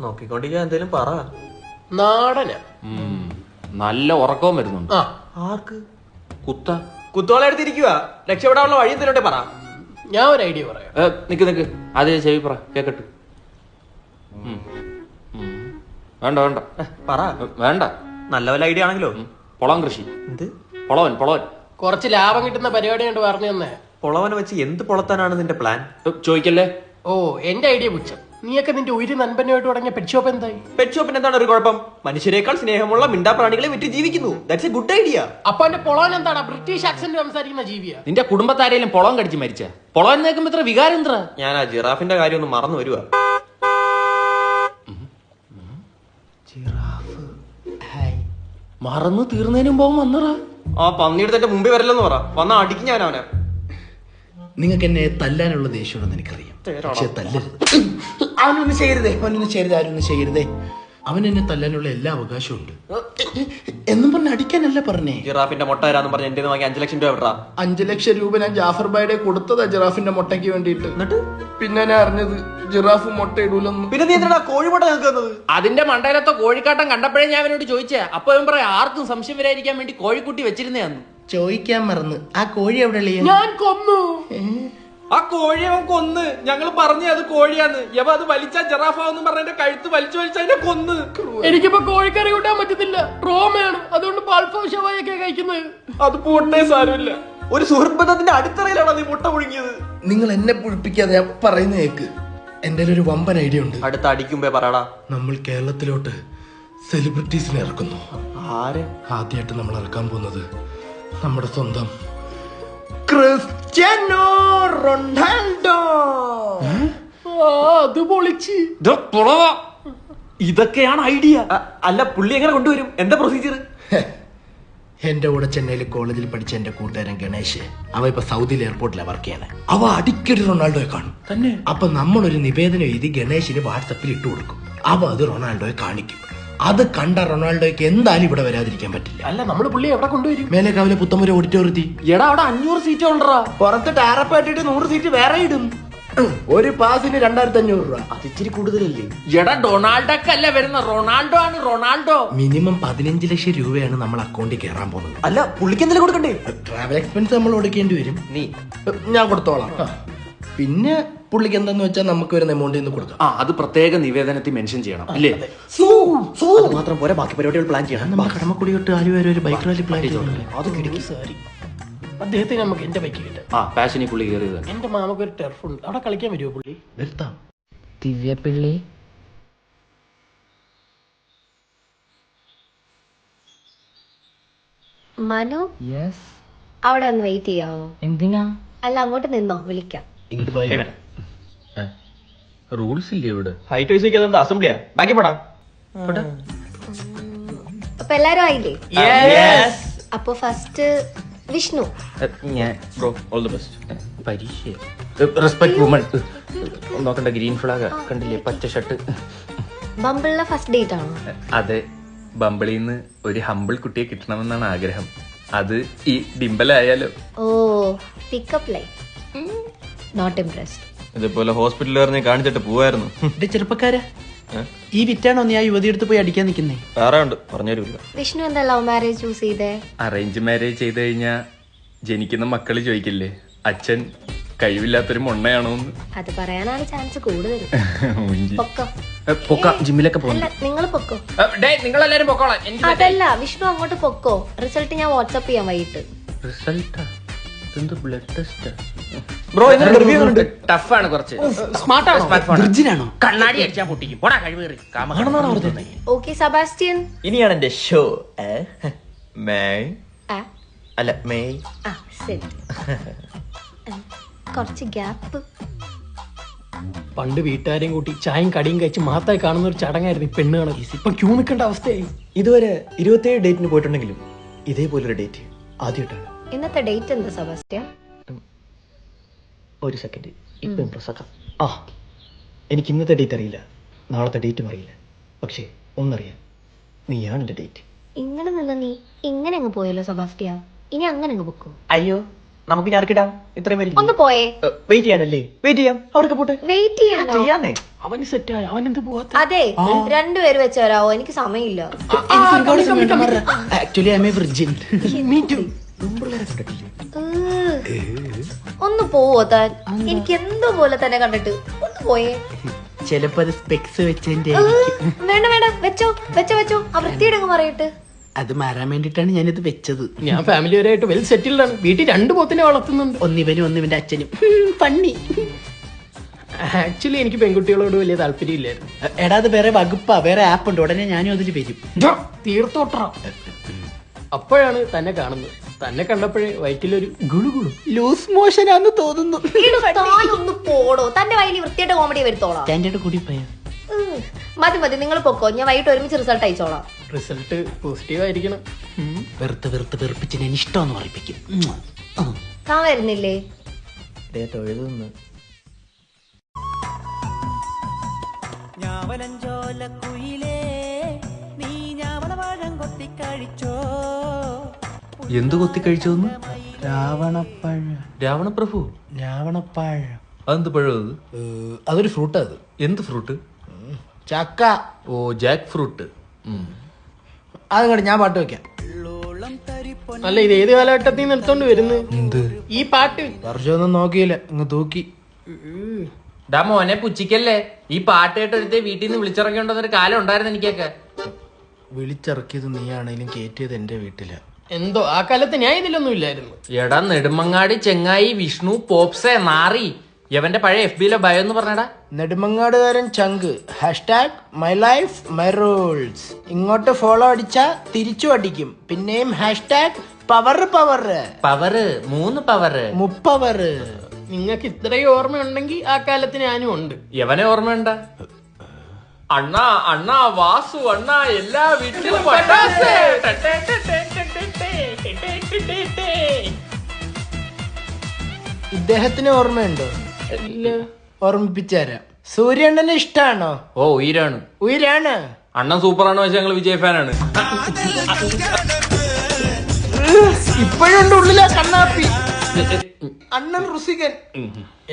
നോക്കിക്കൊണ്ടിരിക്കാൻ എന്തേലും പറ. നാടന നല്ല ഉറക്കവും വരുന്നുണ്ട്. ആർക്ക്? കുത്തോളെ എടുത്തിരിക്കുക. രക്ഷപ്പെടാനുള്ള വഴി എന്തിനോട്ടെ പറ. ഞാൻ ഒരു ഐഡിയ പറയാം. നിക്ക് അത് ചെവി പറ കേക്കട്ടെ. വേണ്ട വേണ്ട പറ. വേണ്ട. നല്ല വല്ല ഐഡിയ ആണെങ്കിലോ. പൊളം കൃഷി. എന്ത് പൊളവൻ? കുറച്ച് ലാഭം കിട്ടുന്ന പരിപാടി കൊണ്ട് പറഞ്ഞു തന്നെ. പൊളവനെ വെച്ച് എന്ത് പൊളത്താനാണ് നിന്റെ പ്ലാൻ? ചോദിക്കല്ലേ. ഓ എന്റെ ഐഡിയ പുച്ഛം. നീയൊക്കെ നിന്റെ ഒരു നൻപനുമായിട്ട് തുടങ്ങിയ പെറ്റ് ഷോപ്പ് എന്തായി? പെറ്റ് ഷോപ്പിന് എന്താണ് ഒരു കുഴപ്പം? മനുഷ്യരെക്കാൾ സ്നേഹമുള്ള മിണ്ടാപ്രാണികളെ വിറ്റ് ജീവിക്കുന്നു. That's A good idea. അപ്പൊ എന്റെ പൊളവൻ എന്താണ്? ബ്രിട്ടീഷ് ആക്സന്റ് സംസാരിക്കുന്ന ജീവിയാ? നിന്റെ കുടുംബത്താരേലും പൊളം കടിച്ച് മരിച്ച പൊളവൻ നേക്കുമ്പോ ഇത്ര വികാരം എന്താ? ഞാൻ ആ ജിറാഫിന്റെ കാര്യം ഒന്ന് മറന്നു വരുവാ. മറന്നു തീർന്നതിന് മുമ്പ് വന്നറാ. ആ പന്നിയെടുത്ത് എന്റെ മുമ്പിൽ വരല്ലെന്ന് പറ. വന്ന അടിക്കും ഞാൻ അവനെ. നിങ്ങൾക്ക് എന്നെ തല്ലാനുള്ള ദേഷ്യമുണ്ടെന്ന് എനിക്കറിയാം, പക്ഷെ തല്ലരുത്. അവനൊന്നും ചെയ്യരുതേ, ആരൊന്നും ചെയ്യരുതേ. അവൻ എന്നെ തല്ലാനുള്ള എല്ലാ അവകാശവും ഉണ്ട് എന്നും പറഞ്ഞ് അടിക്കാനല്ല പറഞ്ഞേ. ജിറാഫിന്റെ മുട്ട തരാന്ന് പറഞ്ഞ എന്റെ വാങ്ങി 5 ലക്ഷം രൂപ വിടാ. 5 ലക്ഷം രൂപ ഞാൻ ജാഫർ ബായുടെ കൊടുത്തതാ ജിറാഫിന്റെ മുട്ടയ്ക്ക് വേണ്ടിയിട്ട്. എന്നിട്ട് പിന്നെ ഞാൻ അറിഞ്ഞത് ജിറാഫ് മുട്ട ഇടൂലെന്ന്. പിന്നെ നീ എന്തിനാ കോഴിമുട്ട നിൽക്കുന്നത്? അതിന്റെ മണ്ടയിലത്തെ കോഴിക്കാട്ടം കണ്ടപ്പോഴേ ഞാൻ അവനോട് ചോദിച്ചേ. അപ്പൊ അവൻ പറയാം ആർക്കും സംശയം വരാതിരിക്കാൻ വേണ്ടി കോഴിക്കുട്ടി വെച്ചിരുന്നേന്ന്. ചോദിക്കാൻ മറന്ന്. ആ കോഴി എവിടെ? ഞാൻ കൊന്നു. ആ കോഴി അവൻ കൊന്ന്. ഞങ്ങൾ പറഞ്ഞു അത് കോഴിയാന്ന്. യവ അത് വലിച്ചാ ജറാഫാവെന്ന് പറഞ്ഞ എന്റെ കഴുത്ത് വലിച്ചു അതിനെ കൊന്ന്. എനിക്കിപ്പോ കോഴിക്കറി കൂട്ടാൻ പറ്റത്തില്ല, റോമയാണ്. അതുകൊണ്ട് പാൽഫോ ഷവായൊക്കെ കഴിക്കുന്നത്. അത് പോട്ടെ, സാരമില്ല. ഒരു സുഹൃത്ബന്ധത്തിന്റെ അടിത്തറയിലാണോ നീ മുട്ട പുഴുങ്ങിയത്? നിങ്ങൾ എന്നെ പുഴിപ്പിക്കാതെ ഞാൻ പറയുന്ന കേക്ക്. എന്റെ ഒരു വമ്പൻ ഐഡിയ ഉണ്ട്. അടുത്ത അടിക്കുമ്പേ പറയടാ. നമ്മൾ കേരളത്തിലോട്ട് സെലിബ്രിറ്റീസിനെ ഇറക്കുന്നു. ആര്? ആദ്യമായിട്ട് നമ്മൾ ഇറക്കാൻ പോകുന്നത് നമ്മുടെ സ്വന്തം ക്രിസ്ത്യാനോ റൊണാൾഡോ. അത് പൊളിച്ച്. ഇതൊക്കെയാണ് ഐഡിയ. അല്ല, പുള്ളി എങ്ങനെ കൊണ്ടുവരും? എന്താ പ്രൊസീജിയർ? എന്റെ കൂടെ ചെന്നൈയിൽ കോളേജിൽ പഠിച്ച എന്റെ കൂട്ടുകാരൻ ഗണേഷ്, അവ ഇപ്പൊ സൗദിയിൽ എയർപോർട്ടിലാണ് വർക്ക് ചെയ്യണേ. അവ അടിക്കടി റൊണാൾഡോയെ കാണും തന്നെ. അപ്പൊ നമ്മളൊരു നിവേദനം എഴുതി ഗണേഷിന് വാട്സപ്പിൽ ഇട്ടു കൊടുക്കും. അവ അത് റൊണാൾഡോയെ കാണിക്കും. അത് കണ്ട റൊണാൾഡോയ്ക്ക് എന്തായാലും ഇവിടെ വരാതിരിക്കാൻ പറ്റില്ല. അല്ല, നമ്മള് പുള്ളി എവിടെ കൊണ്ടുവരും? മേലേക്കാവിലെ പുത്തമ്പുര ഓഡിറ്റോറിയത്തിൽ. എടാ അവിടെ 500 സീറ്റ് ഉണ്ടോ? പുറത്ത് ടാറപ്പ് ഇട്ടിട്ട് 100 സീറ്റ് വേറെ ഇടും. ഒരു പാസിന് 2500 രൂപ. അത് ഇച്ചിരി കൂടുതലല്ലേ? എടാ ഡൊണാൾഡോക്കല്ല വരുന്ന, റൊണാൾഡോ ആണ്. റൊണാൾഡോ മിനിമം 15 ലക്ഷം രൂപയാണ് നമ്മൾ അക്കൗണ്ടിൽ കയറാൻ പോകുന്നത്. അല്ല, പുള്ളിക്ക് എന്തെങ്കിലും കൊടുക്കണ്ടേ? ട്രാവൽ എക്സ്പെൻസ് നമ്മൾ കൊടുക്കേണ്ടി വരും. ഞാൻ കൊടുത്തോളാം. പിന്നെ പുള്ളിക്ക് എന്താന്ന് വെച്ചാൽ നമുക്ക് വരുന്ന എമൗണ്ടിൽ നിന്ന് കൊടുക്കാം. അത് പ്രത്യേക നിവേദനത്തിൽ മെൻഷൻ ചെയ്യണം അല്ലേ? അത് മാത്രം പോരാ, ബാക്കി പരിപാടികൾ പ്ലാൻ ചെയ്യണം. നമ്മൾ കടമക്കുടിയോട്ട് ആലുവരെ ഒരു ബൈക്ക് റാലി പ്ലാൻ ചെയ്തോണ്ടല്ലേ. അത് കിടക്കി സാരി. അദ്ദേഹത്തിന് നമുക്ക് എന്റെ ബൈക്ക് കിട്ടാം. പാഷനി പുള്ളി കയറിയത്. എന്റെ മാമക്ക് ഒരു ടെർഫ് ഉണ്ട്, അവിടെ കളിക്കാൻ വരുമോ പുള്ളി? വരുത്താം. ദിവ്യപിള്ളി മനു, യെസ്. അവിടെ ഒന്ന് വെയിറ്റ് ചെയ്യാവോ? എന്തിനാ? അല്ല, അങ്ങോട്ട് നിന്നോ, വിളിക്കാം. റൂൾസ് ഇല്ലേ ഇവിടെ? ഹൈറ്റ് വൈസ് അസംബ്ലിയാ. ബാക്കി പോടാ. അപ്പൊ എല്ലാരും ആയില്ലേ? അപ്പൊ ഫസ്റ്റ് വിഷ്ണു. Respect woman. നോക്കണ്ട, ഗ്രീൻ ഫ്ലാഗ് കണ്ടില്ലേ? പച്ച ഷർട്ട്. ബമ്പിളിലെ ഫസ്റ്റ് ഡേറ്റ് ആണോ? അതെ, ബമ്പിളിന്ന് ഒരു ഹമ്പിൾ കുട്ടിയെ കിട്ടണമെന്നാണ് ആഗ്രഹം. അത് ഈ ഡിംബലായാലോ? ഓ, പിക്കപ്പ് ലൈൻ. Not impressed. ഇതുപോലെ ഹോസ്പിറ്റലിൽ കാണിച്ചിട്ട് പോവായിരുന്നു. ചെറുപ്പക്കാരാ, ഈ വിറ്റാണോ നീ ആ യുവതി എടുത്ത് പോയി അടിക്കാൻ നിൽക്കുന്നേ? വേറെ ഉണ്ട്, പറഞ്ഞു തരൂല്ല. വിഷ്ണു എന്താ ലവ് മാരേജ് ചൂസ് ചെയ്തേ? അറേഞ്ച് മാരേജ് ചെയ്ത് കഴിഞ്ഞാ ജനിക്കുന്ന മക്കള് ചോദിക്കില്ലേ അച്ഛൻ കഴിവില്ലാത്തൊരു മൊണ്ണയാണോന്ന്? അത് പറയാനാണ് ചാൻസ് കൂടുതൽ. പൊക്ക ജിമ്മിലൊക്കെ പോകുന്നു. അല്ല, നിങ്ങൾ പൊക്കോ. നിങ്ങളെല്ലാരും പൊക്കോളാം. അതല്ല, വിഷ്ണു അങ്ങോട്ട് പൊക്കോ. റിസൾട്ട് ഞാൻ വാട്സ്ആപ്പ് ചെയ്യാം വൈകിട്ട്. റിസൾട്ടാ? ഇതെന്ത് ബ്ലഡ് ടെസ്റ്റ്? ബ്രോ, ടഫാണ് കുറച്ച്. വിർജിനാണോ? കണ്ണാടി അടിച്ചാൽ പൊട്ടിക്കും. പോടാ കഴിവേറി. ഓക്കെ സെബാസ്റ്റ്യൻ, ഇനിയാണ് എന്റെ ഷോ. ആ അല്ല മെയ്. ആ ശരി. കുറച്ച് ഗ്യാപ്പ്. പണ്ട് വീട്ടുകാരെയും കൂട്ടി ചായയും കടിയും കഴിച്ച് മാത്രമായി കാണുന്ന ഒരു ചടങ്ങായിരുന്നു ഈ പെണ്ണ് കാണൽ. ഇപ്പൊ ക്യൂ നിൽക്കേണ്ട അവസ്ഥയായി. ഇതുവരെ 27 ഡേറ്റിന് പോയിട്ടുണ്ടെങ്കിലും ഇതേപോലൊരു ഡേറ്റ് ആദ്യമായിട്ടാണ്. ഇന്നത്തെ ഡേറ്റ് എന്താ സെബാസ്റ്റ്യൻ? ഒരു സെക്കൻഡ്, ഇപ്പൊ ഇംപ്രസ് ആക്കാം. എനിക്ക് ഇന്നത്തെ ഡേറ്റ് അറിയില്ല, നാളത്തെ ഡേറ്റും അറിയില്ല. പക്ഷേ ഒന്നറിയാം, നീയാണ് എന്റെ ഡേറ്റ്. ഇങ്ങനെ നിന്ന് നീ ഇങ്ങനെ അങ്ങ് പോയല്ലോ സെബാസ്റ്റ്യൻ. ഇനി അങ്ങനെ അങ്ങ് പൊക്കോ. അയ്യോ, നമുക്ക് ഞാൻ ഇറക്കിടാം. ഇത്രയും വരും. ഒന്ന് പോയേ. വെയിറ്റ് ചെയ്യാനല്ലേ? വെയിറ്റ് ചെയ്യാം. അവർക്ക് പോട്ടെ. വെയിറ്റ് ചെയ്യാനോ? ചെയ്യാന്നേ. അവന് സെറ്റായ അവൻ എന്ത് പോവാത്ത? അതെ, രണ്ടുപേര് വെച്ച് വരാവോ? എനിക്ക് സമയമില്ല. Actually I M A virgin. ഒന്ന് പോവോ താൻ? എനിക്ക് എന്തോ പോലെ തന്നെ കണ്ടിട്ട്. ഒന്ന് പോയേ. ചിലപ്പോ അത് സ്പെക്സ് വെച്ചെന്റെ വേണ്ട വേണ്ട, വെച്ചോ വെച്ചോ വെച്ചോ. ആ വൃത്തിയുടെ അങ്ങ് പറയട്ടെ. അത് മാറാൻ വേണ്ടിട്ടാണ് ഞാനിത് വെച്ചത്. ഞാൻ ഫാമിലിപരമായിട്ട് വെൽ സെറ്റിൽഡ് ആണ്. വീട്ടിൽ 2 പോത്തിനെ വളർത്തുന്നുണ്ട്. ഒന്നിവനും ഒന്നിവന്റെ അച്ഛനും. പണ്ണി. ആക്ച്വലി എനിക്ക് പെൺകുട്ടികളോട് വലിയ താല്പര്യമില്ലായിരുന്നു. എടാ അത് വേറെ വകുപ്പാ, വേറെ ആപ്പ് ഉണ്ട്. ഉടനെ ഞാനും അതിൽ വരും. തീർത്തോട്ടാ. അപ്പോഴാണ് തന്നെ കാണുന്നത്. തന്നെ കണ്ടപ്പോഴേ വയറ്റിലൊരു ഗുളുഗുളു. ലൂസ് മോഷനാന്ന് തോന്നുന്നു. താനൊന്ന് പോടോ. തന്റെ വയലിൽ വൃത്തിയായിട്ട് കോമഡി വരുത്തോളാം. സ്റ്റാൻഡേർഡ് കൂടി പോയാ മതി മതി, നിങ്ങൾ പൊക്കോ. ഞാൻ വൈകിട്ട് ഒരുമിച്ച് റിസൾട്ട് അയച്ചോളാം. റിസൾട്ട് പോസിറ്റീവ് ആയിരിക്കണം. വെറുപ്പിച്ച് ഞാൻ ഇഷ്ടമെന്ന് പറയിപ്പിക്കും. താൻ വരുന്നില്ലേ? തൊഴുതുന്ന് എന്ത് കൊത്തി കഴിച്ചോന്ന്? രാവണപ്പഴം. രാവണപ്രഭു? രാവണപ്പഴം അതെന്ത് പഴം അത്? അതൊരു ഫ്രൂട്ടാ. അത് എന്ത് ഫ്രൂട്ട്? ചക്ക. ഓ, ജാക്ക് ഫ്രൂട്ട്. അതുകൊണ്ട് ഞാൻ പാട്ട് വെക്കാം. അല്ല, ഇത് ഏത് കാലഘട്ടത്തിൽ നിന്ന് എടുത്തോണ്ട് വരുന്നത് ഈ പാട്ട്? വർഷമൊന്നും നോക്കിയില്ല, ഇങ്ങ് തൂക്കി. ഡാ മോനെ പുച്ചിക്കല്ലേ, ഈ പാട്ട് കേട്ടൊരുത്തെ വീട്ടിൽ നിന്ന് വിളിച്ചിറങ്ങിയോണ്ടൊരു കാലം ഉണ്ടായിരുന്നു എനിക്കൊക്കെ. വിളിച്ചിറക്കിയത് നീയാണേലും കയറ്റിയത് എന്റെ വീട്ടില. എന്തോ ആ കാലത്ത് ഞാൻ ഇതിലൊന്നും ഇല്ലായിരുന്നു. എടാ നെടുമങ്ങാടി ചെങ്ങായി വിഷ്ണു പോപ്സെ നാറി യവന്റെ പഴയ FB-യിലെ ബയോ എന്ന് പറഞ്ഞടാ. നെടുമങ്ങാടുകാരൻ ചങ്ക്. #, മൈ ലൈഫ് മൈ റൂൾസ്. ഇങ്ങോട്ട് ഫോളോ അടിച്ചാ തിരിച്ചു അടിക്കും. പിന്നെയും #, പവർ പവർ പവറ് 3 പവറ് മുപ്പവറ്. നിങ്ങൾക്ക് ഇത്രയും ഓർമ്മയുണ്ടെങ്കിൽ ആ കാലത്ത് ഞാനും ഉണ്ട്. യവനെ ഓർമ്മയുണ്ട? അണ്ണാ അണ്ണാ വാസു അണ്ണാ എല്ലാ വീട്ടിലും പട്ടാസ്. ഇദ്ദേഹത്തിന് ഓർമ്മയുണ്ടോ? ഇല്ല. ഓർമ്മിപ്പിച്ചുതരാം. സൂര്യണ്ണന് ഇഷ്ടാണോ? ഓ, ഉയരാണ്. ഉയരാണ്. അണ്ണൻ സൂപ്പറാണോ വെച്ചാൽ ഞങ്ങൾ വിജയ് ഫാനാണ്. ഇപ്പോഴുണ്ട് ഉള്ളിലെ കണ്ണാപ്പി. അണ്ണൻ ഋഷികൻ.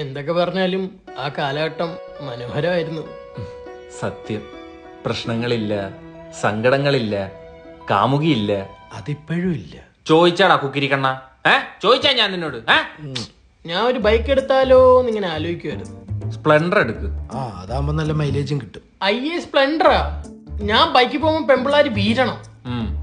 എന്തൊക്കെ പറഞ്ഞാലും ആ കാലഘട്ടം മനോഹരമായിരുന്നു. സത്യം. പ്രശ്നങ്ങളില്ല, സങ്കടങ്ങളില്ല, കാമുകിയില്ല. അതിപ്പോഴും ഇല്ല. ചോദിച്ചാടാ കുക്കിരിക്കണ്ണ? ചോദിച്ചാ ഞാൻ നിന്നോട്. ഞാൻ ഒരു ബൈക്ക് എടുത്താലോ എന്നിങ്ങനെ ആലോചിക്കുമായിരുന്നു. സ്പ്ലെൻഡർ എടുക്ക്. അതാകുമ്പോ നല്ല മൈലേജും കിട്ടും. സ്പ്ലെൻഡറാ. ഞാൻ ബൈക്കിൽ പോകുമ്പോ പെമ്പിള്ളാര് വീഴണം.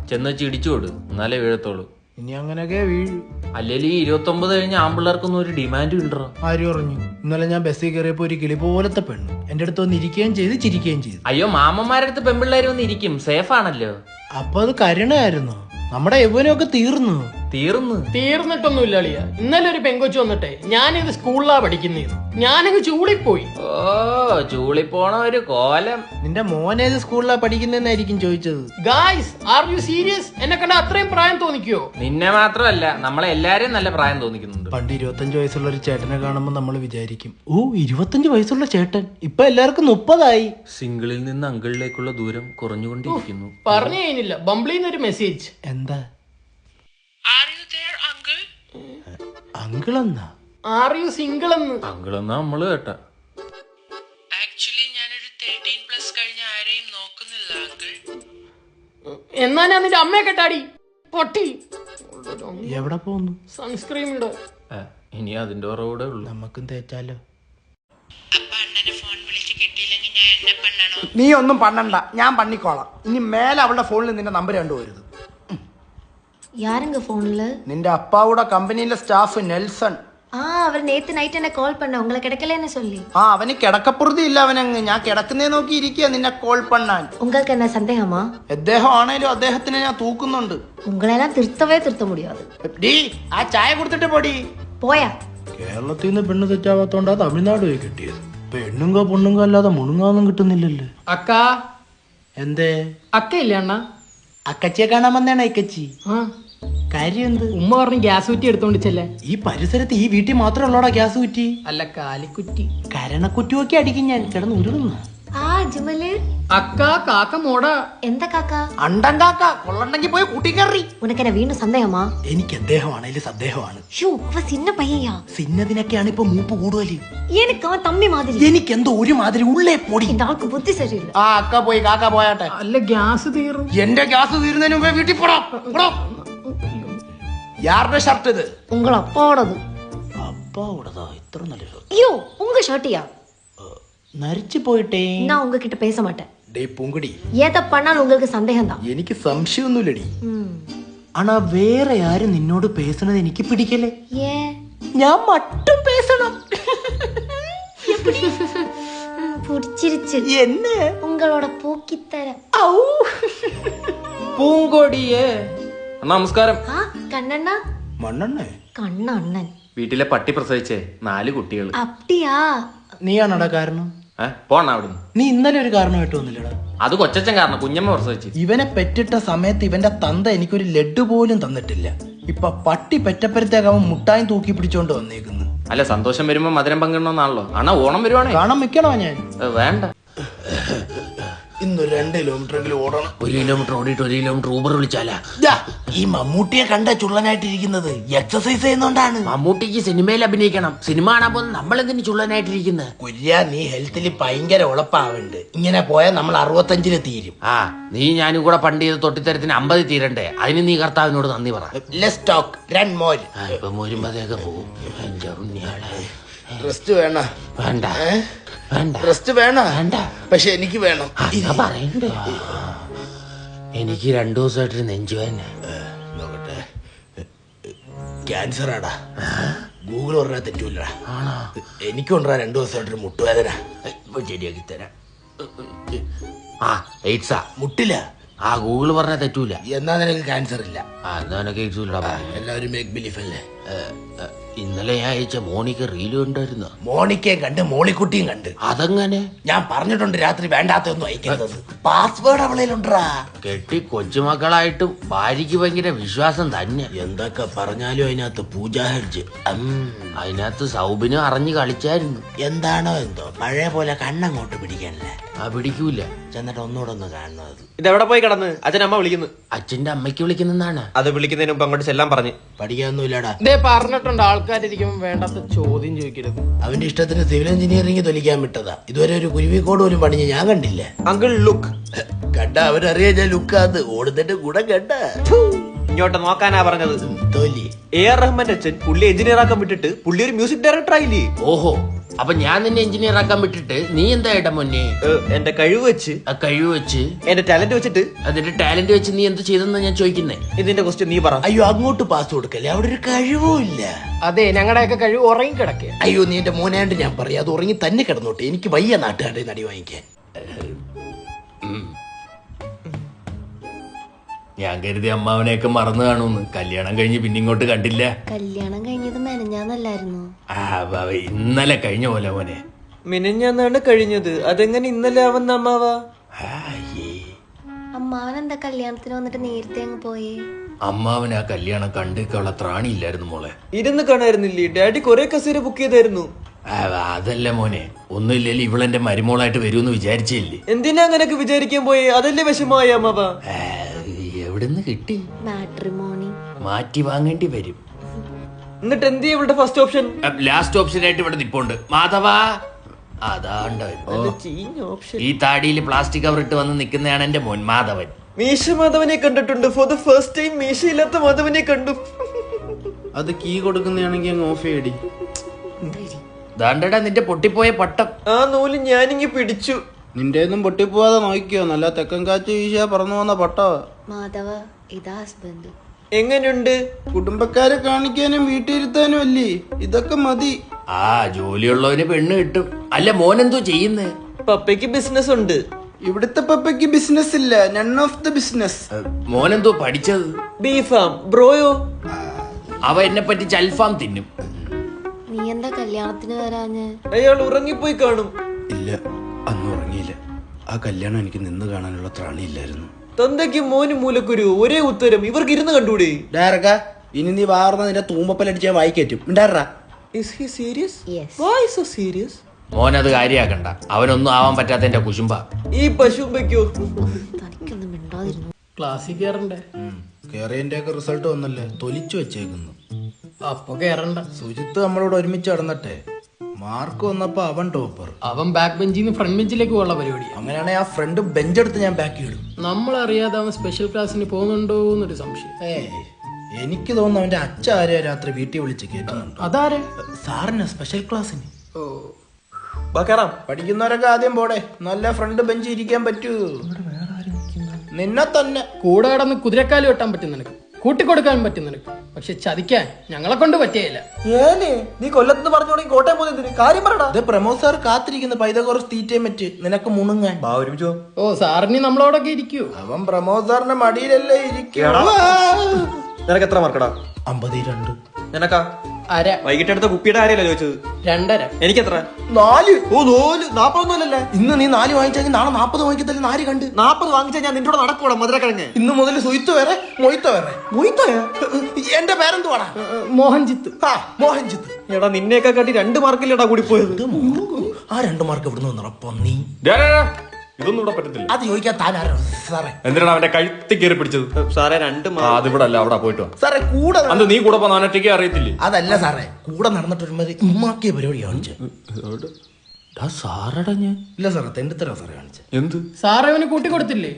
ചെന്ന് വെച്ച് ഇടിച്ചു കൊടു, എന്നാലേ വീഴത്തോളൂ. ഇനി അങ്ങനെയൊക്കെ വീഴു. അല്ലെങ്കിൽ 29 കഴിഞ്ഞ ആമ്പിള്ളേർക്കൊന്നും ഒരു ഡിമാൻഡ് ഉണ്ടോ? ആര് പറഞ്ഞു? ഇന്നലെ ഞാൻ ബസ്സിൽ കയറിയപ്പോ ഒരു കിളി പോലത്തെ പെണ്ണ് എന്റെ അടുത്ത് വന്ന് ഇരിക്കുകയും ചെയ്ത് ചിരിക്കുകയും ചെയ്തു. അയ്യോ, മാമന്മാരുടെ അടുത്ത് പെമ്പിള്ളേര് വന്ന് ഇരിക്കും, സേഫ് ആണല്ലോ. അപ്പൊ അത് കരുണയായിരുന്നോ? നമ്മുടെ യൗവനമൊക്കെ തീർന്നു. തീർന്നിട്ടൊന്നുമില്ല അളിയ. ഇന്നലെ ഒരു പെങ്കൊച്ചു വന്നിട്ടെ, ഞാനിത് സ്കൂളിലാ പഠിക്കുന്നേന്ന്. ഞാനങ്ങ് ചൂളിപ്പോയി. ഓ, ചൂളി പോണ ഒരു കോലം. നിന്റെ മോനേത് സ്കൂളിലാ പഠിക്കുന്നതെന്നായിരിക്കും ചോദിച്ചത്. Guys, are you serious? എന്നെ കണ്ട അത്രയും പ്രായം തോന്നിക്കോ? നിന്നെ മാത്രമല്ല, നമ്മളെ എല്ലാരെയും നല്ല പ്രായം തോന്നിക്കുന്നുണ്ട്. പണ്ട് 25 വയസ്സുള്ള ഒരു ചേട്ടനെ കാണുമ്പോൾ നമ്മൾ വിചാരിക്കും, ഓ 25 വയസ്സുള്ള ചേട്ടൻ. ഇപ്പൊ എല്ലാവർക്കും 30 സിംഗിളിൽ നിന്ന് അങ്കിളിലേക്കുള്ള ദൂരം കുറഞ്ഞുകൊണ്ടിരിക്കുന്നു. പറഞ്ഞു കഴിഞ്ഞില്ല, ബംബ്ലിന്നൊരു മെസ്സേജ്. എന്താ? അങ്കിളെന്നാ? ആർ യു സിംഗിൾ എന്ന്. അങ്കിളെന്നാ നമ്മള് കേട്ടാ. എന്നാ ഞാൻ നിന്റെ അമ്മയെ കെട്ടാടി പൊട്ടി. എവിടെ പോന്നു? സൺസ്ക്രീൻ ഇട. ഇനി അതിന്റെ ഉറവൂടെ ഉള്ളു. നമുക്കും തേച്ചാലോ? നീ ഒന്നും പണ്ണണ്ട, ഞാൻ പണിക്കോളാം. ഇനി മേലെ അവളുടെ ഫോണിൽ നിന്റെ നമ്പർ കണ്ടുപോരുത്. யாருங்க போன்ல? നിന്റെ അപ്പാവുടെ കമ്പനിയിലെ സ്റ്റാഫ് നെൽസൺ. அவர் நேத்து நைட் என்ன கால் பண்ண, உங்களை கிடைக்கலன்னு சொல்லி. അവന് കിടക്കപ്പുറതി ഇല്ല. അവനങ്ങ് ഞാൻ കിടക്കുന്നേ നോക്കി ഇരിക്കുക നിന്നെ കോൾ പണ്ണാൻ. உங்களுக்கு என்ன சந்தேகமா? അദ്ദേഹം ആണേലും അദ്ദേഹത്തിനെ ഞാൻ തൂക്കുന്നുണ്ട്. உங்களெல்லாம் திருத்த முடியாது. ഡീ, ആ ചായ കൊടുത്തിട്ട് പൊടി. പോയാ. കേരളത്തിൽ നിന്ന് പെണ്ണ് തെറ്റാവാത്തോണ്ടാ തമിഴ്നാട് പോയി കിട്ടിയത്. പെണ്ണുങ്ക പൊണ്ണുങ്ക അല്ലാതെ മുണുങ്ങാന്നും കിട്ടുന്നില്ലല്ലോ. അക്ക എന്തേ? അക്ക ഇല്ല അണ്ണ? അക്കച്ചിയെ കാണാൻ വന്നേണ ഇക്കച്ചി. കാര്യം എന്ത്? ഉമ്മ പറഞ്ഞ് ഗ്യാസ് കുറ്റി എടുത്തോണ്ട് ചെല്ലേ. ഈ പരിസരത്ത് ഈ വീട്ടിൽ മാത്രമേ ഉള്ളോടാ ഗ്യാസ് കുറ്റി? അല്ല, കാലിക്കുറ്റി. കരണക്കുറ്റി ഒക്കെ അടിക്കും ഞാൻ കിടന്ന് ഉരുളുന്നു. അജ്മല് അക്ക കാക്ക മോട എന്താ കാക്ക അണ്ടൻ കാക്ക കൊള്ളണ്ടെങ്കിൽ പോയി കൂട്ടിക്കറി. ഉനക്കെന്നെ വീണ്ടും സന്ദേഹമാ? എനിക്ക് അദ്ദേഹമാണേലും സദ്ദേഹമാണ്. ഷൂ അവ സിന്ന പയ്യാ. സിന്നതിനൊക്കെയാണ് ഇപ്പൊ മൂപ്പ് കൂടുതല്. എനിക്ക് അവൻ തമ്മി മാതിരി. എനിക്കെന്തോ ഒരു മാതിരി ഉള്ളേ പൊടി. എന്റെ ആൾക്ക് ബുദ്ധി ശരിയില്ല. ആ അക്ക പോയി കാക്ക പോയാട്ടെ. അല്ല ഗ്യാസ് തീർന്നു. എന്റെ ഗ്യാസ് തീരുന്നതിന് മുമ്പേ വീട്ടിൽ പോടാ. യാരുടെ ഷർട്ട് ഇത്? ഉങ്കള അപ്പാടത്. അപ്പാ ഉടതാ ഇത്ര നല്ല ഷർട്ട്. ஐயோ உங்க ஷர்ட்டியா? നരിച്ചു പോയിട്ടേ. நான் உங்ககிட்ட பேச மாட்டேன். ഡേ പൂങ്കുടി, எதை பண்ணாலும் உங்களுக்கு சந்தேகம் தான். എനിക്ക് സംശയമൊന്നുമില്ലടി. ആണാ വേറെ ആരും നിന്നോട് പേസണത് എനിക്ക് പിടിക്കല്ലേ. ஏன்? ഞാൻ മട്ടും പേസണം. புடிச்சிருச்சு. என்ன உங்களோட போக்கித்தரம். പൂങ്കോടിയേ നമസ്കാരം. ആ കണ്ണണ്ണ. മണ്ണെണ്ണേ കണ്ണണ്ണൻ. വീട്ടിലെ പട്ടി പ്രസവിച്ചേ 4 കുട്ടികൾ. അപ്പടിയാ? നീയാണോടാ കാരണം? പോണ അവിടുന്ന്. നീ ഇന്നലെ ഒരു കാരണമായിട്ട് വന്നില്ലടാ. അത് കൊച്ചച്ഛൻ കാരണം, കുഞ്ഞമ്മ പ്രസവിച്ചു. ഇവനെ പെറ്റിട്ട സമയത്ത് ഇവന്റെ തന്ത എനിക്കൊരു ലഡ്ഡു പോലും തന്നിട്ടില്ല. ഇപ്പൊ പട്ടി പെറ്റപ്പരത്തേക്ക് അവൻ മുട്ടായും തൂക്കി പിടിച്ചോണ്ട് വന്നേക്കുന്നു. അല്ല, സന്തോഷം വരുമ്പോ മധുരം പങ്കിടണമെന്നാണല്ലോ. ആണോ ഓണം വരുവാണേ കാണാൻ വെക്കണോ ഞാൻ? വേണ്ട. ഇന്ന് 2 കിലോമീറ്ററെങ്കിലും ഓടണം. 1 കിലോമീറ്റർ ഓടിയിട്ട് 1 കിലോമീറ്റർ ഊബർ വിളിച്ചാലാ? ഈ മമ്മൂട്ടിയെ കണ്ട ചുള്ളനായിട്ടിരിക്കുന്നത് എക്സസൈസ് ചെയ്യുന്നോണ്ടാണ്. മമ്മൂട്ടിക്ക് സിനിമയിൽ അഭിനയിക്കണം. സിനിമ കാണാൻ പോകുന്ന നമ്മളെന്തിനു ചുള്ളനായിട്ടിരിക്കുന്നത്? കുര്യ, നീ ഹെൽത്തിൽ ഭയങ്കര ഉളപ്പാവുണ്ട്. ഇങ്ങനെ പോയാൽ നമ്മൾ 65 തീരും. ആ, നീ ഞാനും കൂടെ പണ്ട് ചെയ്ത് തൊട്ടിത്തരത്തിന് 50 തീരണ്ടേ? അതിന് നീ കർത്താവിനോട് നന്ദി പറ. Let's talk, run more. ഇപ്പൊ മോരുമ്പതേക്ക് പോകും. എന്റെ ഉണ്ണിയാളെ. റെസ്റ്റ് വേണ? വേണ്ട വേണ്ട റെസ്റ്റ് വേണ? വേണ്ട. പക്ഷെ എനിക്ക് വേണം. പറയണ്ടേ? എനിക്ക് 2 ദിവസമായിട്ടൊരു നെഞ്ചുവേദന. നോക്കട്ടെ, ക്യാൻസർ ആടാ. ഗൂഗിൾ പറഞ്ഞാൽ തെറ്റൂല. എനിക്കുണ്ടാ 2 ദിവസമായിട്ടൊരു മുട്ടുവേദന. ശരിയാക്കി തരാം. ആ, എയ്ഡ്സാ. മുട്ടില്ല. ആ, ഗൂഗിൾ പറഞ്ഞാൽ തെറ്റൂല. എന്നാ നിനക്ക് ക്യാൻസർ ഇല്ല. എന്നാ നിനക്ക് എയ്ഡ്സ് ഇല്ലടാ. എല്ലാവരും മേക്ക് ബിലീഫ് അല്ലേ? ഇന്നലെ ഞാൻ അയച്ച മോണിക്ക് റീല് കണ്ടായിരുന്നു. മോണിക്കയും കണ്ട് മോളിക്കുട്ടിയും കണ്ട്. അതെങ്ങനെ? ഞാൻ പറഞ്ഞിട്ടുണ്ട് രാത്രി വേണ്ടാത്തൊന്നും അയക്കരുത്. പാസ്വേഡ് അവളേലുണ്ടാ. കെട്ടി കൊച്ചുമക്കളായിട്ടും ഭാര്യക്ക് ഭയങ്കര വിശ്വാസം തന്നെ. എന്തൊക്കെ പറഞ്ഞാലും അതിനകത്ത് പൂജാ ഹർജ്. അതിനകത്ത് സൗബിനും അറിഞ്ഞു കളിച്ചായിരുന്നു. എന്താണോ എന്തോ പഴയ പോലെ കണ്ണങ്ങോട്ട് പിടിക്കണല്ലേ. ആ, പിടിക്കൂല. ചെന്നിട്ട് ഒന്നുകൂടെ ഒന്ന് കാണുന്നത്. ഇതെവിടെ പോയി കിടന്ന്? അച്ഛനമ്മ വിളിക്കുന്നു. അച്ഛന്റെ അമ്മയ്ക്ക് വിളിക്കുന്നതാണ്. അത് വിളിക്കുന്നതിന് മുമ്പ് അങ്ങോട്ട് ചെല്ലാൻ പറഞ്ഞു. പഠിക്കാനൊന്നുമില്ലടാ. ഇതേ പറഞ്ഞിട്ടുണ്ട്, ആൾക്കാരിരിക്കുമ്പോ വേണ്ടാത്ത ചോദ്യം ചോദിക്കരുത്. അവന്റെ ഇഷ്ടത്തിന് സിവിൽ എഞ്ചിനീയറിംഗ് തൊലിക്കാൻ വിട്ടതാ. ഇതുവരെ ഒരു കുരുവിക്കോട് പോലും പണിഞ്ഞ് ഞാൻ കണ്ടില്ല. അങ്കിൾ ലുക്ക് കണ്ട അവരറിയാ ഞാൻ ലുക്കാത്. ഓടുന്നിട്ട് ഗുണം കണ്ട. ഇങ്ങോട്ട് നോക്കാനാ പറഞ്ഞത്. തൊലി. AR റഹ്മാന്റെ അച്ഛൻ പുള്ളി എഞ്ചിനീയർ ആക്കാൻ വിട്ടിട്ട് പുള്ളി ഒരു മ്യൂസിക് ഡയറക്ടർ ആയില്ലേ? ഓഹോ, അപ്പൊ ഞാൻ നിന്നെ എഞ്ചിനീയർ ആക്കാൻ വിട്ടിട്ട് നീ എന്താ ഏട്ടാ മുന്നേ? എന്റെ കഴിവ് വെച്ച്, ആ കഴിവ് വെച്ച്, എന്റെ ടാലന്റ് വെച്ചിട്ട്. അതിന്റെ ടാലന്റ് വെച്ച് നീ എന്ത് ചെയ്തെന്ന് ഞാൻ ചോദിക്കുന്നേ. ഇതിന്റെ ക്വസ്റ്റ്യൻ നീ പറ. അയ്യോ, അങ്ങോട്ട് പാസ് കൊടുക്കല്ലേ, അവിടെ ഒരു കഴിവും ഇല്ല. അതെ, ഞങ്ങളുടെയൊക്കെ കഴിവ് ഉറങ്ങി കിടക്കുക. അയ്യോ, നീ എന്റെ മോനാണ്ട് ഞാൻ പറയാം. അത് ഉറങ്ങി തന്നെ കിടന്നോട്ടെ. എനിക്ക് വയ്യ നാട്ടുകാരുടെ നടി വാങ്ങിക്കാൻ. ഞാൻ കരുതി അമ്മാവനെയൊക്കെ മറന്നു കാണുമെന്ന്. കല്യാണം കഴിഞ്ഞ് പിന്നെ ഇങ്ങോട്ട് കണ്ടില്ല. കല്യാണം കഴിഞ്ഞത് മെനഞ്ഞാന്നല്ലായിരുന്നു? ഇന്നലെ കഴിഞ്ഞ പോലെ മോനെ. മിനിഞ്ഞാന്നാണ് കഴിഞ്ഞത്. അതെങ്ങനെ ഇന്നലെ ആവുന്ന അമ്മാവാ? അമ്മാവൻ എന്താ കല്യാണത്തിന് വന്നിട്ട് നേരത്തെ അങ്ങ് പോയേ? അമ്മാവൻ ആ കല്യാണം കണ്ടിട്ടുള്ള ത്രാണിയില്ലായിരുന്നു മോളെ. ഇരുന്ന് കാണായിരുന്നില്ലേ? ഡാഡി കൊറേ കസേര ബുക്ക് ചെയ്തായിരുന്നു. അതല്ല മോനെ, ഒന്നുമില്ലല്ലോ ഇവളെന്റെ മരുമോളായിട്ട് വരുമെന്ന് വിചാരിച്ചില്ലേ. എന്തിനാ അങ്ങനെയൊക്കെ വിചാരിക്കാൻ പോയേ? അതല്ലേ വിഷമമായ അമ്മാവാ? എവിടുന്ന് കിട്ടി? മാട്രിമോണി മാറ്റി വാങ്ങേണ്ടി വരും. എന്നിട്ട് എന്ത് ചെയ്യും ഇവളുടെ ഫസ്റ്റ് ഓപ്ഷൻ? ലാസ്റ്റ് ഓപ്ഷൻ ആയിട്ട് ഇവിടെ നിപ്പുണ്ട്. മാധവാ, അതാണ്ട് ഈ താടിയിൽ പ്ലാസ്റ്റിക് കവർ ഇട്ട് വന്ന് നിൽക്കുന്നതാണ് എന്റെ മോൻ മാധവൻ. മീശ മാധവനെ കണ്ടിട്ടുണ്ട്. ഫോർ ദ ഫസ്റ്റ് ടൈം മീശയില്ലാത്ത മാധവനെ കണ്ടു. അത് കീ കൊടുക്കുന്നതാണെങ്കിൽ അങ്ങ് ഓഫ് ചെയ്യടി. ദാണ്ടടാ നിന്റെ പൊട്ടിപ്പോയ പട്ടം. ആ നൂല് ഞാനിങ്ങി പിടിച്ചു. നിന്റെ ഒന്നും പൊട്ടിപ്പോവാതെ നോക്കിയോ. നല്ല തെക്കൻ കാറ്റ് വീശിയാ പറന്നു വന്ന പട്ടോ. മാധവ, ഇതാ ഹസ്ബൻഡ്. എങ്ങനെയുണ്ട്? കുടുംബക്കാരെ കാണിക്കാനും വീട്ടിലിരുത്താനും അല്ലേ, ഇതൊക്കെ മതി. ആ, ജോലിയുള്ളവന് പെണ്ണ് കിട്ടും. അല്ല, മോനെന്തോ ചെയ്യുന്നേ? പപ്പയ്ക്ക് ബിസിനസ് ഉണ്ട്. ഇവിടുത്തെ പപ്പയ്ക്ക് ബിസിനസ് ഇല്ല. None of the business. മോനെന്തോ പഠിച്ചത്? ബീഫാം. ബ്രോയോ? അവ എന്നെ പറ്റി ചൽഫാം തിന്നും. നീ എന്താ കല്യാണത്തിന് വരാഞ്ഞ്? അയാൾ ഉറങ്ങിപ്പോയി കാണും. ഇല്ല, അന്ന് ഉറങ്ങിയില്ല. ആ കല്യാണം എനിക്ക് നിന്ന് കാണാനുള്ള ത്രാണിയില്ലായിരുന്നു. തന്തയ്ക്ക് മോന് മൂലക്കുരു ഒരേ ഉത്തരം. ഇവർക്ക് ഇരുന്ന് കണ്ടൂടെ? ഡയറക്ക, ഇനി നീ വാർന്ന നിന്റെ തൂമ്പപ്പലടിച്ചാൽ വായിക്കേറ്റും. ഉണ്ടാറാ. Is he serious? Yes. Why so serious? മോനത് കാര്യാക്കണ്ട, അവനൊന്നും ആവാൻ പറ്റാത്തതിന്റെ കുശുമ്പ. ഈ പശു വെക്കോ? തനിക്കൊന്നും മിണ്ടാതിരുന്നു. ക്ലാസ്സിൽ കയറണ്ടേ? കേറിയന്റെ ഒക്കെ റിസൾട്ട് വന്നല്ലേ, തൊലിച്ചു വെച്ചേക്കുന്നു. അപ്പൊ കയറണ്ട. സുജിത്ത് നമ്മളോട് ഒരുമിച്ച് നടന്നട്ടെ, മാർക്ക് വന്നപ്പോ അവൻ ടോപ്പർ. അവൻ ബാക്ക് ബെഞ്ചിൽ നിന്ന് ഫ്രണ്ട് ബെഞ്ചിലേക്ക് പോകാനുള്ള പരിപാടിയാണ്. അങ്ങനെയാണെങ്കിൽ ആ ഫ്രണ്ട് ബെഞ്ചെടുത്ത് ഞാൻ ബാക്കി ഇടും. നമ്മളറിയാതെ അവൻ സ്പെഷ്യൽ ക്ലാസ്സിന് പോകുന്നുണ്ടോ എന്നൊരു സംശയം. എനിക്ക് തോന്നുന്നു അവന്റെ അച്ഛ ആരെയോ രാത്രി വീട്ടിൽ വിളിച്ച് കേൾക്കുന്നുണ്ട്. അതാരെ? സാറിന് സ്പെഷ്യൽ ക്ലാസ്സിന്. ഓ, പഠിക്കുന്നവരൊക്കെ ആദ്യം പോടെ, നല്ല ഫ്രണ്ട് ബെഞ്ച് ഇരിക്കാൻ പറ്റൂ. നിന്നെ തന്നെ കൂടെ കിടന്ന് കുതിരക്കാല് വെട്ടാൻ പറ്റും നിനക്ക്, കൂട്ടിക്കൊടുക്കാൻ പറ്റും നിനക്ക്, പക്ഷെ ചതിക്കാൻ ഞങ്ങളെ കൊണ്ട് പറ്റിയല്ല. നീ കൊല്ലത്ത് പറഞ്ഞു കോട്ടയം പോകുന്നതിന് കാര്യം പറയടാ. ഇത് പ്രമോദ് സാർ കാത്തിരിക്കുന്ന പൈതകോറസ് തീറ്റയും വെച്ച് നിനക്ക് മുണുങ്ങാൻ. ഓ, സാറിന് നമ്മളോടൊക്കെ ഇരിക്കൂ. അവൻ പ്രമോദ് സാറിന്റെ മടിയിലല്ലേ ഇരിക്കും. നിനക്ക് എത്ര മാർക്കടാ? 52. നിനക്കാ? അര. വൈകിട്ട് എടുത്ത കുപ്പിയുടെ കാര്യമല്ല ചോദിച്ചത്. 2.5. എനിക്കെത്ര? 4. ഓ 4 40 ഇന്ന് നീ 4 വാങ്ങിച്ചാൽ നാളെ 40 വാങ്ങിക്കത്തല്ലേ. 4 കണ്ട് 40 വാങ്ങിച്ചാൽ ഞാൻ നിന്നോട് നടക്കൂടാ മധുരക്കിഴങ്ങ്. ഇന്ന് മുതൽ സുയിത്ത് വേറെ മൊയ്ത്ത വേറെ. എന്റെ പേരെന്തുവാടാ? മോഹൻജിത്ത്. മോഹൻജിത്ത്. എടാ നിന്നെയൊക്കെ കാട്ടി 2 മാർക്കില്ലടാ കൂടി പോയത്. ആ 2 മാർക്ക് ഇവിടുന്ന് വന്നപ്പോ നീ ഇതൊന്നും ഇവിടെ പറ്റത്തില്ല. അത് ചോദിക്കാൻ താനാരോ സാറേ? എന്തിനാണ് അവന്റെ കഴുത്തി കയറി പിടിച്ചത്? സാറേ 2 അതിവിടെ അല്ല, അവിടെ പോയിട്ട് വാ. സാറേ കൂടെ അത് നീ കൂടെ പോന്ന അവനൊറ്റയ്ക്ക് അറിയത്തില്ലേ? അതല്ല സാറേ, കൂടെ നടന്നിട്ട് ഒരുമാതിരി ഉമ്മാക്കിയ പരിപാടി കാണിച്ചത്. സാറടാ ഞാൻ. ഇല്ല സാറേ, തെണ്ടിത്തരാ സാറേ കാണിച്ചത്. എന്ത് സാറ് അവന് കൂട്ടിക്കൊടുത്തില്ലേ?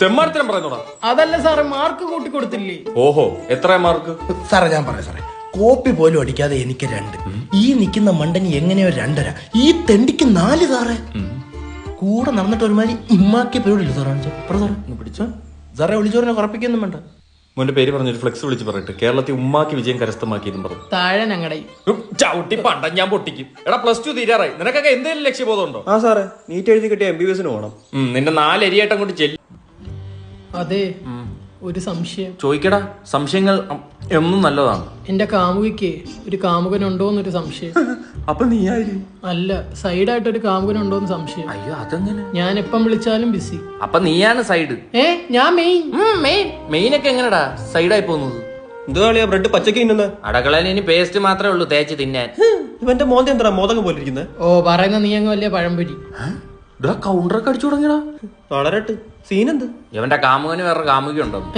തെമ്മാർത്തരം പറയുന്നോടാ? അതല്ല സാറ്, മാർക്ക് കൂട്ടിക്കൊടുത്തില്ലേ? ഓഹോ, എത്ര മാർക്ക്? സാറേ ഞാൻ പറയാം സാറേ, കോപ്പി പോലും അടിക്കാതെ എനിക്ക് 2. ഈ നിൽക്കുന്ന മണ്ടന് എങ്ങനെയോ 2.5, ഈ തെണ്ടിക്ക് 4 സാറേ. കൂടെ നടന്നിട്ട് ഒരുമാതിരി ഇമ്മാക്കിയ പരിപാടിയില്ല സാറേ കാണിച്ചത്. പിടിച്ചോ സാറേ, വിളിച്ചോറിനെ കുറപ്പിക്കൊന്നും വേണ്ട. മോന്റെ പേര് പറഞ്ഞൊരു ഫ്ലെക്സ് വിളിച്ച് പറയട്ടെ, കേരളത്തിൽ ഉമ്മാക്കി വിജയം കരസ്ഥമാക്കിയെന്നും പറഞ്ഞു. താഴെ ഞങ്ങളുടെ ചവിട്ടി പണ്ട ഞാൻ പൊട്ടിക്കും. എടാ +2 തീരാറായി, നിനക്കൊക്കെ എന്തെങ്കിലും ലക്ഷ്യബോധം ഉണ്ടോ? ആ സാറേ, നീറ്റ് എഴുതി കിട്ടിയ MBBS പോകണം. നിന്റെ 4 അരിയായിട്ട് അങ്ങോട്ട് ചെല്ലി. അതെ, ഒരു സംശയം. ചോദിക്കടാ, സംശയങ്ങൾ എന്നും നല്ലതാണ്. എന്റെ കാമുകിക്ക് ഒരു കാമുകനുണ്ടോ എന്നൊരു സംശയം. അപ്പൊ നീ ആര്? അല്ല, സൈഡായിട്ട് ഒരു കാമുകനുണ്ടോ എന്ന് സംശയം. അയ്യോ, അതെങ്ങനെ? ഞാൻ എപ്പം വിളിച്ചാലും ബിസി. അപ്പൊ നീയാണ് സൈഡ്? ഞാൻ മെയിൻ. മെയിനൊക്കെ എങ്ങനെടാ സൈഡായി പോകുന്നത്? എന്തുവാളിയാ ബ്രെഡ് പച്ചക്ക് തിന്നുന്ന? അടക്കളയിൽ ഇനി പേസ്റ്റ് മാത്രമേ ഉള്ളൂ തേച്ച് തിന്നാൻ. ഇവന്റെ മോന്ത എന്താ മോദകം പോലെ ഇരിക്കുന്നത്? ഓ, പറയുന്ന നീ അങ്ങ് വലിയ പഴംപൊരി. കൗണ്ടറൊക്കെ അടിച്ചു തുടങ്ങിയടാ. വളരട്ട് സീനെന്ത്? ഇവന്റെ കാമുകന് വേറൊരു കാമുകി ഉണ്ടെന്ന്.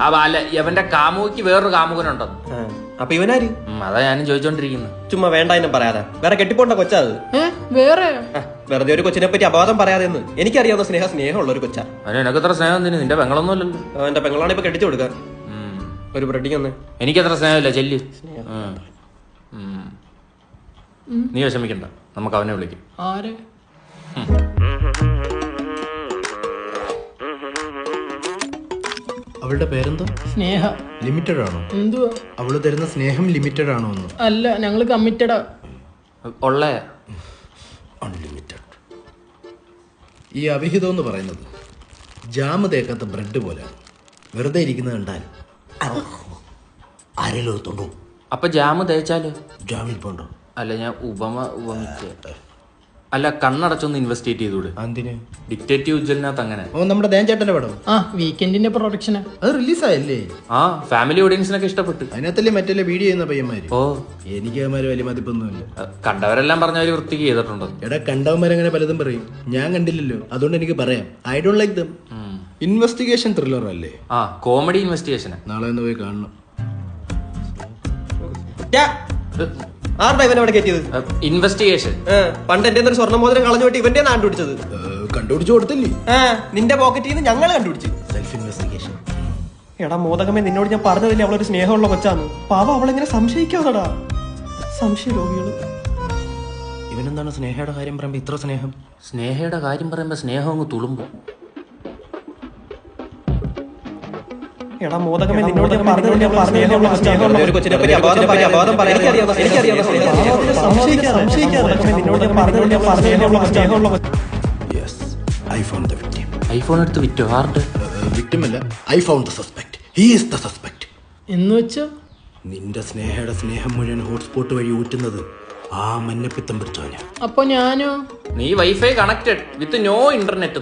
അല്ല, ഇവന്റെ കാമുകിക്ക് വേറൊരു കാമുകനുണ്ടെന്ന്. അപ്പൊ ഇവനാര്? അതാ ഞാനും ചോദിച്ചോണ്ടിരിക്കുന്നത്. ചുമ്മാ വേണ്ട എന്നും പറയാതെ വേറെ കെട്ടിപ്പോണ്ട കൊച്ചാ അത്. വേറെ വെറുതെ ഒരു കൊച്ചിനെ പറ്റി അപവാദം പറയാതെ എന്ന് എനിക്കറിയാവുന്ന സ്നേഹമുള്ള ഒരു കൊച്ചാ. നിനക്ക് എത്ര സ്നേഹം തന്നെ? നിന്റെ പെങ്ങളൊന്നും അല്ലല്ലോ. എന്റെ പെങ്ങളാണ് ഇപ്പൊ കെട്ടിച്ചു കൊടുക്കാൻ. ഒരു ബ്രെഡിങ് ഒന്ന്. എനിക്കത്ര സ്നേഹമില്ല, ചെല്ല്. നീ വിഷമിക്കണ്ട, നമുക്ക് അവനെ വിളിക്കും. ആരെ? അവളുടെ പേരെന്തോ? സ്നേഹ. ലിമിറ്റഡ് ആണോ? എന്തുവാ അവള് തരുന്ന സ്നേഹം ലിമിറ്റഡ് ആണോ എന്ന്? അല്ല, ഞങ്ങള് കമ്മിറ്റഡാ. ഉള്ള അൺലിമിറ്റഡ്. ഈ അവിഹിതം എന്ന് പറയുന്നത് ജാമ് തേക്കാത്ത ബ്രെഡ് പോലെ വെറുതെ ഇരിക്കുന്നത് കണ്ടാൽ ആരെങ്കിലും എടുത്തോണ്ടോ? അപ്പൊ ജാമ് തേച്ചാലോ? ജാമിൽ പോണ്ടോ? അല്ല, ഞാൻ ഉപമിച്ച. അല്ല, കണ്ണടച്ചൊന്ന് ഇൻവെസ്റ്റിഗേറ്റ് ചെയ്തൂടെ? എന്തിന്? ഡിക്റ്റേറ്റീവ് ഉജ്ജലിനകത്ത് അങ്ങനെ. ഓ, നമ്മുടെ ദേൻചേട്ടന്റെ പടം. വീക്കെൻഡിന്റെ പ്രൊഡക്ഷനാ. അത് റിലീസായല്ലേ? ഫാമിലി ഓഡിയൻസിനൊക്കെ ഇഷ്ടപ്പെട്ടു. അതിനകത്തല്ലേ മറ്റേ വീഡിയോ ചെയ്യുന്ന പയ്യന്മാര്. ഓ, എനിക്ക് അവന്മാര് വലിയ മതിപ്പൊന്നുമില്ല. കണ്ടവരെല്ലാം പറഞ്ഞവര് വൃത്തിക്ക് ചെയ്തിട്ടുണ്ടോ? എടാ, കണ്ടവന്മാരങ്ങനെ പലതും പറയും, ഞാൻ കണ്ടില്ലല്ലോ, അതുകൊണ്ട് എനിക്ക് പറയാം. I don't like them. Investigation thriller അല്ലേ? Comedy investigation. നാളെ ഒന്ന് പോയി കാണണം. ആരുടെ ഇവനവിടെ കയറ്റിയത്? ഇൻവെസ്റ്റിഗേഷൻ. പണ്ട് എന്റെ ഒരു സ്വർണ്ണ മോതിരം കളഞ്ഞു പോയിട്ട് ഇവന്റെ കണ്ടുപിടിച്ചത്. കണ്ടുപിടിച്ചു കൊടുത്തില്ലേ? നിന്റെ പോക്കറ്റിൽ നിന്ന് ഞങ്ങൾ കണ്ടുപിടിച്ചു. Self investigation. എടാ മോദകമേ, നിന്നോട് ഞാൻ പറഞ്ഞതില്ലേ അവളൊരു സ്നേഹമുള്ള കൊച്ചാന്ന്. പാവ അവളെങ്ങനെ സംശയിക്കാതെടാ. സംശയ രോഗികള്. ഇവനെന്താണ് സ്നേഹയുടെ കാര്യം പറയുമ്പോ ഇത്ര സ്നേഹം? സ്നേഹയുടെ കാര്യം പറയുമ്പോ സ്നേഹം അങ്ങ് തുളുമ്പും. എടാ മോദകമേ, നിന്നോട് ഞാൻ പറഞ്ഞതില്ലേ സ്നേഹമുള്ള ഒരു കൊച്ചിനെ പറ്റി അപവാദം പറയാൻ എനിക്കറിയാവുന്ന സ്നേഹമുള്ള. ഐഫോൺ എടുത്ത് വിറ്റോ? ആർഡ് വിക്ടിം അല്ല, I found the suspect. He is the suspect. എന്ന് വെച്ചോ? നിന്റെ സ്നേഹയുടെ സ്നേഹം മുഴുവൻ ഹോട്ട്സ്പോട്ട് വഴി ഊറ്റുന്നത് ആ മഞ്ഞപ്പിത്തം പിടിച്ചവനാ. അപ്പൊ ഞാനോ? നീ wifi connected with no internet.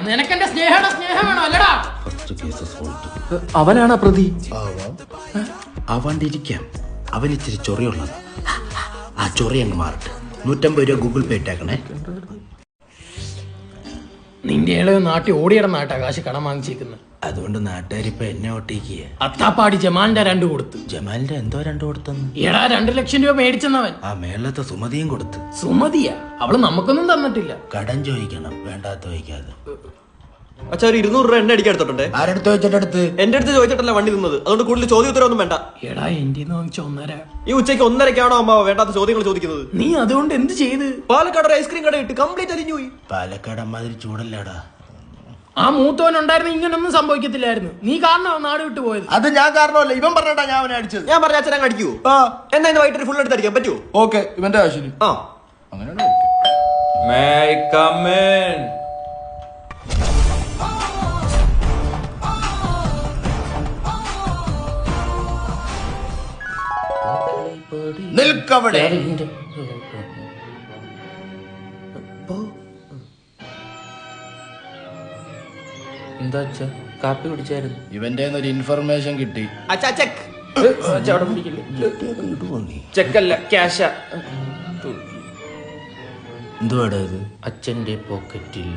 നിനക്കെന്റെ സ്നേഹയുടെ സ്നേഹം വേണോ? അല്ലടാ. അവനാണ് പ്രതി. ആവാണ്ടിരിക്കാം, അവൻ ഇച്ചിരി ചൊറിയുള്ളത്. ആ ചൊറി അങ്ങ് മാറട്ടെ. 150 രൂപ ഗൂഗിൾ പേ ഇട്ടേക്കണേ. നിന്റെ ഇളവ് നാട്ടിൽ ഓടിയിടന്നാട്ടാ കാശ് കടം വാങ്ങിച്ചേക്കുന്നത്. അതുകൊണ്ട് നാട്ടുകാരിപ്പോ എന്നെ ഒട്ടിക്കുക. അത്താപ്പാടി ജമാലിന്റെ 2 കൊടുത്തു. ജമാലിന്റെ എന്തോ 2 കൊടുത്തെന്ന്? എടാ 2 ലക്ഷം രൂപ മേടിച്ചെന്നവൻ. ആ മേളത്തെ സുമതിയും കൊടുത്ത്. സുമതിയാ? അവള് നമുക്കൊന്നും തന്നിട്ടില്ല. കടം ചോദിക്കണം, വേണ്ടാത്ത ചോദിക്കാതെ. അച്ഛാ ഒരു 200 രൂപ എണ്ണ അടിക്കാൻ എടുത്തോട്ടെ. ആരെടുത്ത് ചോദിച്ചിട്ടെടുത്ത്? എന്റെ അടുത്ത് ചോദിച്ചിട്ടല്ല വണ്ടി നിന്നത്, അതുകൊണ്ട് കൂടുതൽ ചോദ്യം ഉത്തരവൊന്നും വേണ്ട. എടാ എന്റെ വാങ്ങിച്ച 1.5. ഈ ഉച്ചയ്ക്ക് 1:30 അമ്മാവ വേണ്ടാത്ത ചോദ്യങ്ങൾ ചോദിക്കുന്നത്? നീ അതുകൊണ്ട് എന്ത് ചെയ്ത്? പാലക്കാട് ഒരു ഐസ്ക്രീം കട ഇട്ട് കംപ്ലീറ്റ് അരിഞ്ഞു പോയി. പാലക്കാട് അമ്മാതിരി ചൂടല്ലേടാ. ആ മൂത്തവൻ ഉണ്ടായിരുന്നു ഇങ്ങനൊന്നും സംഭവിക്കത്തില്ലായിരുന്നു. നീ കാരണം നാട് വിട്ടു പോയത്. അത് ഞാൻ കാരണമല്ല, ഇവൻ പറഞ്ഞാ ഞാൻ അവനെ അടിച്ചത്. ഞാൻ പറഞ്ഞ അച്ഛനെ അടിക്കൂ. എന്നാ ഇന്ന് വൈകിട്ട് ഫുൾ എടുത്ത് അടിക്കാൻ പറ്റുമോ? ഓക്കെ, ഇവന്റെ ആവശ്യം. ആ അങ്ങനെയാണ്. May I come in? നിൽക്കവിടെ. എന്താ അച്ഛാ, കാപ്പി കുടിച്ചായിരുന്നു? ഇവന്റെ ഒരു ഇൻഫർമേഷൻ കിട്ടി. അച്ഛാ ചെക്ക്. ചെക്കല്ല, ക്യാഷാ. എന്തുവാടാ ഇത്? അച്ഛന്റെ പോക്കറ്റിൽ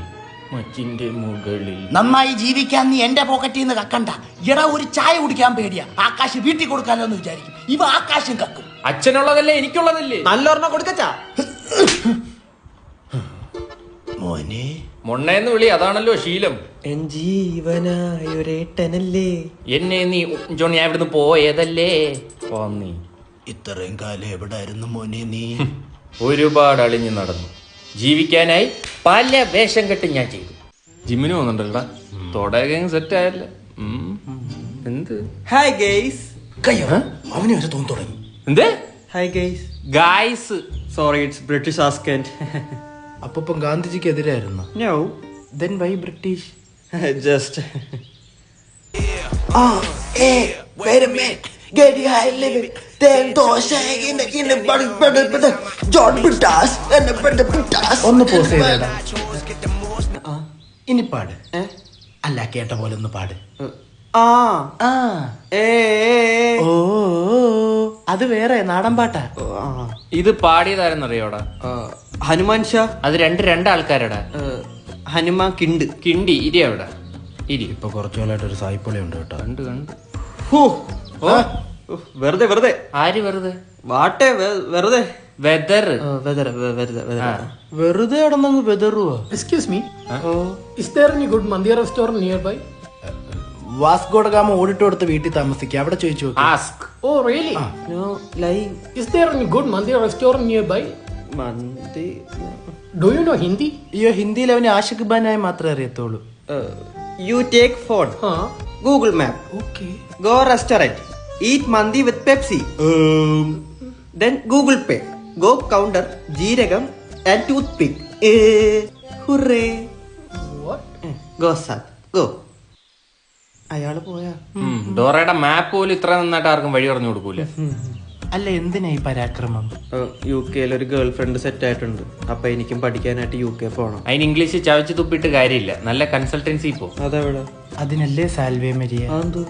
മച്ചിന്റെ മുകളിൽ. നന്നായി ജീവിക്കാൻ നീ എന്റെ പോക്കറ്റിൽ നിന്ന് കക്കണ്ട. എടാ ഒരു ചായ കുടിക്കാൻ പേടിയാ. ആകാശ് വീട്ടിൽ കൊടുക്കാലോ എന്ന് വിചാരിക്കും. ഇവ ആകാശം കക്കും. അച്ഛനുള്ളതല്ലേ എനിക്കുള്ളതല്ലേ? നല്ലൊരെണ്ണം കൊടുക്കച്ചാ. മോനെ മൊണ്ണേന്ന് വിളി, അതാണല്ലോ ശീലം. എൻ ജീവനായൊരേട്ടനല്ലേ. എന്നെ നീ ജോൺ, ഞാൻ ഇവിടുന്ന് പോയതല്ലേ. നീ ഇത്രയും കാലം എവിടായിരുന്നു മോനെ നീ? ഒരുപാട് അളിഞ്ഞു നടന്നു. ജീവിക്കാനായി പല വേഷം കെട്ട് ഞാൻ ചെയ്തു. ജിമ്മിന് പോകുന്നുണ്ടല്ലോടാ. തുടങ്ങി സെറ്റ് ആയല്ലേ. എന്ത് ഹായ് ഗെയ്സ്. കയ്യോ അവനെ വരെ തോന്നി തുടങ്ങി. എന്ത് hi guys. Guys? Sorry, it's British ആസ്കന്റ്. അപ്പം ഗാന്ധിജിക്ക് എതിരായിരുന്നു. No, then why British? Just ഒന്ന് പോസ് ചെയ്തേടാ. ഇനി പാട്. അല്ല, കേട്ട പോലെ ഒന്ന് പാട്. ആ ആ ഓ അത് വേറെ നാടൻ പാട്ടാ. ഇത് പാടിയതാരെന്നറിയോടാ? ഹനുമാൻ ഷാ. അത് രണ്ട് ആൾക്കാരടാ. ഹനുമാൻ കിണ്ട്. കിണ്ടി ഇരി അവിടെ ഇരി. ഇപ്പൊ കുറച്ചുകാലായിട്ട് ഒരു സായിപ്പൊളി ഉണ്ട് കേട്ടോ. കണ്ടു വെറുതെ വെറുതെ. ആര് വെറുതെ? വാട്ടെ വെറുതെ. വെതർ വെറുതെ കിടന്നങ്ങ് വെതറുവാ. Excuse me. Is there any good Mandir restaurant nearby? Vasco da Gama ഓടിട്ട് കൊടുത്ത് വീട്ടിൽ താമസിക്കുക. അവിടെ ചോദിച്ചു നോക്ക്. Ask. Oh really? No lying. Is there any good Mandir restaurant nearby? മന്തി. Do you know Hindi? അയ്യോ, ഹിന്ദിയിൽ അവന് ആഷിഖ് ഖാനായി മാത്രമേ അറിയത്തുള്ളൂ. You take phone, Google map, Okay. Go restaurant, eat mandi with Pepsi, then Google Pay, go counter, jeerakam and toothpick. Hooray. What? Go sir go. അയാള് പോയാ? ഡോറയുടെ മാപ്പ് പോലും ഇത്ര നന്നായിട്ട് ആർക്കും വഴി പറഞ്ഞു കൊടുക്കൂല. അല്ല, എന്തിനാ ഈ പരാക്രമം? യു കെയിൽ ഒരു ഗേൾ ഫ്രണ്ട് സെറ്റ് ആയിട്ടുണ്ട്. അപ്പൊ എനിക്കും പഠിക്കാനായിട്ട് യു കെ പോണം. അതിന് ഇംഗ്ലീഷ് ചവച്ച് തുപ്പിട്ട് കാര്യമില്ല. നല്ല കൺസൾട്ടൻസി പോ. അതെവിടെ? അതിനല്ലേ സാൽവേ മരിയ. അതെന്തോ?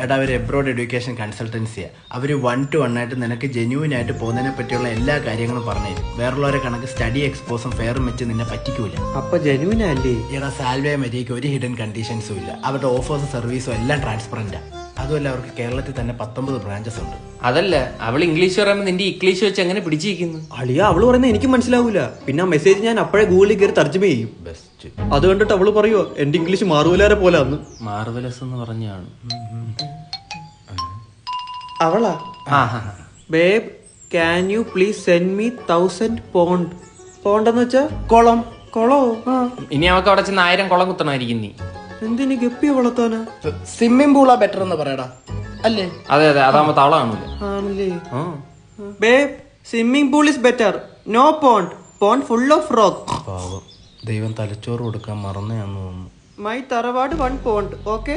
എടാ, അവർ എബ്രോഡ് എഡ്യൂക്കേഷൻ കൺസൾട്ടൻസിയാ. അവർ 1 to 1 ആയിട്ട് നിനക്ക് ജെന്യൂൻ ആയിട്ട് പോകുന്നതിനെ പറ്റിയുള്ള എല്ലാ കാര്യങ്ങളും പറഞ്ഞുതരും. വേറുള്ളവരെ കണക്ക് സ്റ്റഡി എക്സ്പോസും ഫെയറും വെച്ച് നിന്നെ പറ്റിക്കൂല. അപ്പൊ ജനുവിനല്ലേ? എടാ, സാൽവേ മരിയക്ക് ഒരു ഹിഡൻ കണ്ടീഷൻസും ഇല്ല. അവരുടെ ഓഫേഴ്സും സർവീസും എല്ലാം ട്രാൻസ്പെറന്റാ. അതുമല്ല, അവർക്ക് കേരളത്തിൽ തന്നെ 19 ബ്രാഞ്ചസ് ഉണ്ട്. അതല്ല, അവൾ ഇംഗ്ലീഷ് പറയുമ്പോൾ നിന്റെ ഇംഗ്ലീഷ് വെച്ച് എങ്ങനെ പിടിച്ചിരിക്കുന്നു? അളിയ, അവള് പറയുന്നത് എനിക്ക് മനസ്സിലാവൂല. പിന്നെ ആ മെസ്സേജ് ഞാൻ അപ്പോഴേ ഗൂഗിളിൽ കയറി തർജ്ജമ ചെയ്യും. ബെസ്റ്റ്. അത് കണ്ടിട്ട് അവള് പറയുവോ എന്റെ ഇംഗ്ലീഷ് മാറുവലാരെ പോലെ അന്ന്. മാർവലസ് എന്ന് പറഞ്ഞാണ് അവളാ. Babe, can you please send me 1000 pound. Pond എന്ന് വെച്ചാ കുളം. കൊളോ? ഇനി അവക്ക് അവിടെ ചെന്ന് 1000 കുളം കുത്തണമായിരിക്കും നീ. എന്തിനു ഗപ്പിയെ വളർത്താനാ? സ്വിമ്മിംഗ് പൂളാ ബെറ്റർ എന്ന് പറയടാ. അല്ലേ? അതെ അതാകുമ്പോ തവള കാണൂല. ആണല്ലേ? Babe, swimming pool is better. No pond. Pond full of rock. പാവം, ദൈവം തലച്ചോറ് കൊടുക്കാൻ മറന്നയാന്ന് തോന്നുന്നു. മൈ തറവാട് 1 pound. ഓക്കെ.